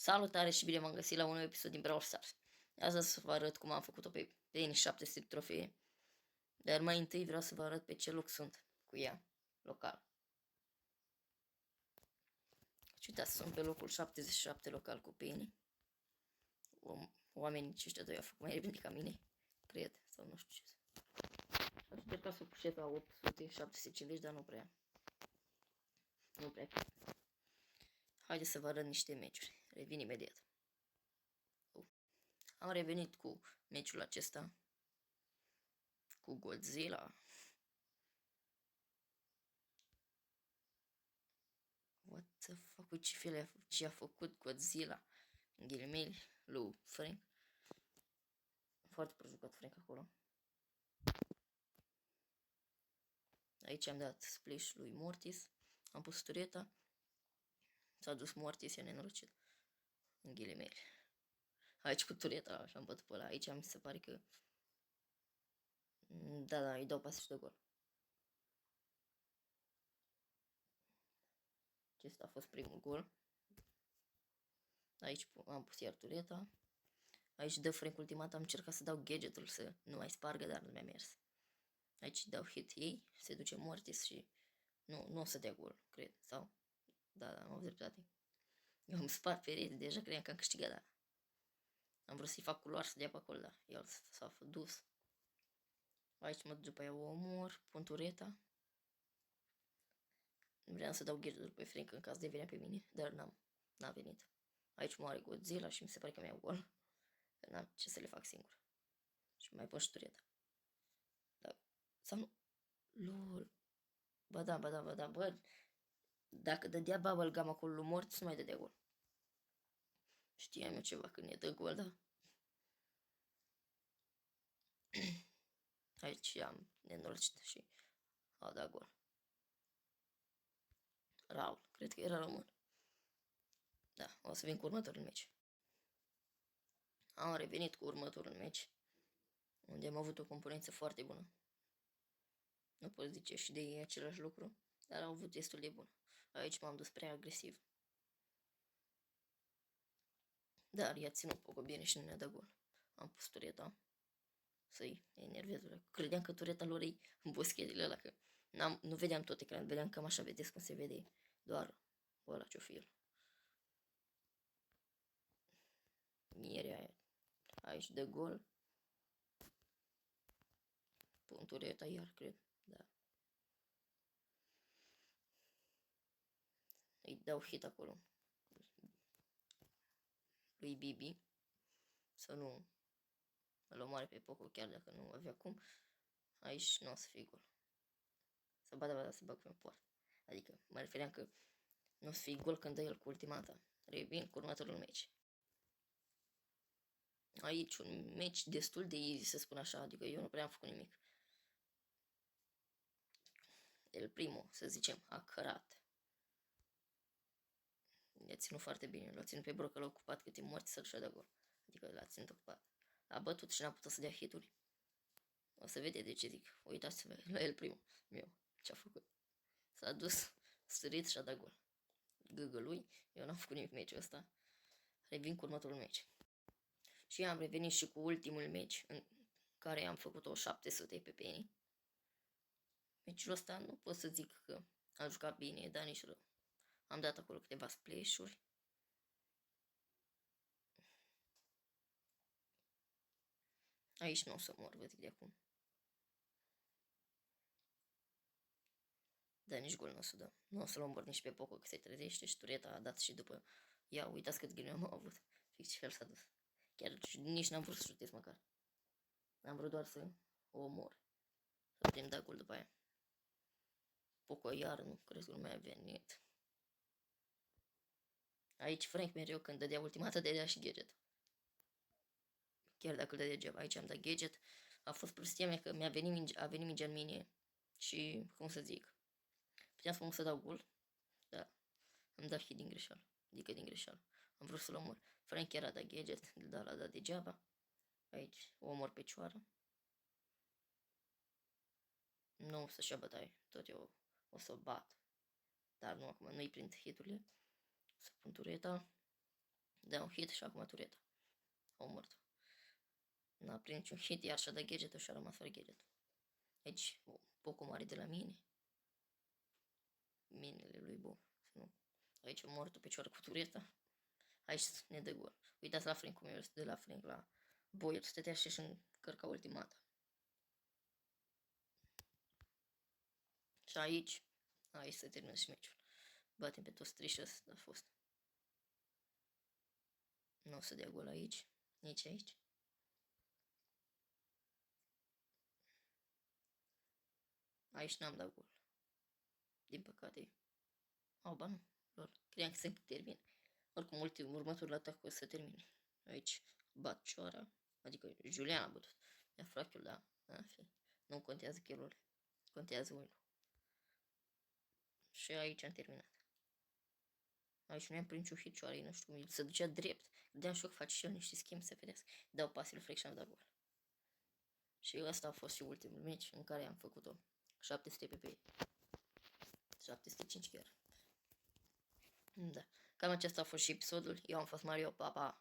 Salutare și bine m-am găsit la un nou episod din Brawl Stars. Astăzi să vă arăt cum am făcut-o pe Penny 700 trofee. Dar mai întâi vreau să vă arăt pe ce loc sunt cu ea, local. Și uitați, sunt pe locul 77 local cu Penny. Oamenii aceștia doi au făcut mai repede ca mine, cred, sau nu știu ce. Aș încerca să pușez la 800, 750, dar nu prea. Nu prea. Haideți să vă arăt niște meciuri. Revin imediat. Am revenit cu meciul acesta. Cu Godzilla. What the fuck, ce a făcut Godzilla? În ghilimele, lui Frank. Foarte prost Frank acolo. Aici am dat splash lui Mortis. Am pus tureta. S-a dus Mortis, i-a nenorocit. În ghilimele. Aici cu tureta și am bătut pe ăla. Aici mi se pare că... Da, îi dau pas și de gol. Acesta a fost primul gol. Aici am pus iar tureta. Aici dă Frank ultimat, am încercat să dau gadgetul să nu mai spargă, dar nu mi-a mers. Aici dau hit ei, se duce Mortis și nu o să dea gol, cred, sau... Da, am avut dreptate. Eu am spart perete, deja credeam că am câștigat, dar... Am vrut să-i fac culoare să dea pe acolo, dar el s-a dus. Aici mă duc după aia, o omor, pun tureta. Vreau să dau gadgetul pe Frank în caz de venea pe mine, dar n-a venit. Aici moare Godzilla și mi se pare că mi-a gol. N-am ce să le fac singur. Și mai pun și tureta. Da. Sau nu... LOL. Ba da, bă. Dacă dădea bubblegum acolo lui Mortis, nu mai dădea gol. Știam eu ceva când ne dă gol, da? Aici am nenorocit și a dat gol. Raul, cred că era român. Da, o să vin cu următorul meci. Am revenit cu următorul meci, unde am avut o componență foarte bună. Nu pot zice și de ei același lucru, dar au avut destul de bun. Aici m-am dus prea agresiv. Dar i-a ținut poco bine și nu ne-a dat gol. Am pus tureta să-i enervez. Credeam că tureta lor e în boschetele ăla, că nu vedeam tot ecranul, vedeam cam așa, vedeți cum se vede doar ăla ce-o fi el. Mierea aia. Aici de gol. Pun tureta iar, cred, da. Îi dau hit acolo lui Bibi să nu îl omoare pe Poco, chiar dacă nu avea cum. Aici nu o să fie gol. Să bag pe poartă. Adică mă refeream că nu o să fie gol când dă el cu ultimata. Revin cu următorul meci. Aici un meci destul de easy, să spun așa, adică eu nu prea am făcut nimic. El primul, să zicem, a cărat. I-a ținut foarte bine, l-a ținut pe Brock, l-a ocupat câte morți să-l și-a dat gol. Adică l-a ținut ocupat. A bătut și n-a putut să dea hituri. O să vede de ce zic. Uitați-vă la el primul meu. Ce-a făcut? S-a dus sărit și a dat gol. Gâgă lui. Eu n-am făcut nimic meciul ăsta. Revin cu următorul meci. Și am revenit și cu ultimul meci în care am făcut o 700 pe Penny. Meciul ăsta nu pot să zic că am jucat bine, dar nici rău. Am dat acolo câteva splash-uri. Aici nu o să mor, vă zic de acum. Dar nici gol nu o să dăm. Nu o să-l omor nici pe Poco, că se trezește și tureta a dat și după. Ia, uitați cât ghinion am avut. Fix ce fel s-a dus. Chiar nici n-am vrut să șutez măcar. Am vrut doar să o omor. Să putem da gol după aia. Poco iar nu crezi că nu mai a venit. Aici Frank mereu când dădea ultimata dădea și gadget. Chiar dacă îl dădea degeaba. Aici am dat gadget. A fost prostia mea că a venit mingea în mine. Și, cum să zic, puteam să dau gol. Da. Am dat hit din greșeală. Adică din greșeală. Am vrut să-l omor. Frank chiar a dat gadget, dar l-a dat degeaba. Aici o omor pe cioară. Nu o să-și ia bătaie. Tot eu o să bat. Dar nu acum, nu-i prind hiturile. Să pun tureta. dă un hit și acum tureta. A omorât. N-a prins niciun hit, iar și-a dat gadget-ul și a rămas fără gadget. Aici, pocul mare de la mine. Minele lui bun. Nu. Aici a omorât-o picioară cu tureta. Aici ne dă gol. Uitați la Frank cum eu de la Frank la Boyer. Stătea și încărca ultimata. Și aici se termină și meciul. Batem pe toți trei și ăsta a fost. Nu o să dea gol aici, nici aici. Aici n-am dat gol. Din păcate. Ba nu. Lol. Credeam că se termină. Oricum, următorul atac o să termine. Aici bat cioara. Adică Julian a bătut. Ia fracul, da. Nu contează kill-urile. Contează win-ul. Și aici am terminat. Aici nu am prins niciun hit cioarei, nu știu cum. El se ducea drept. Gândeam și eu că face și el niște schimb să vedeți. Dau pasele freak și am dat gol. Și ăsta a fost și ultimul meci în care am făcut-o. 700 PP. 705 chiar. Da. Cam acesta a fost și episodul. Eu am fost Mario, pa, pa!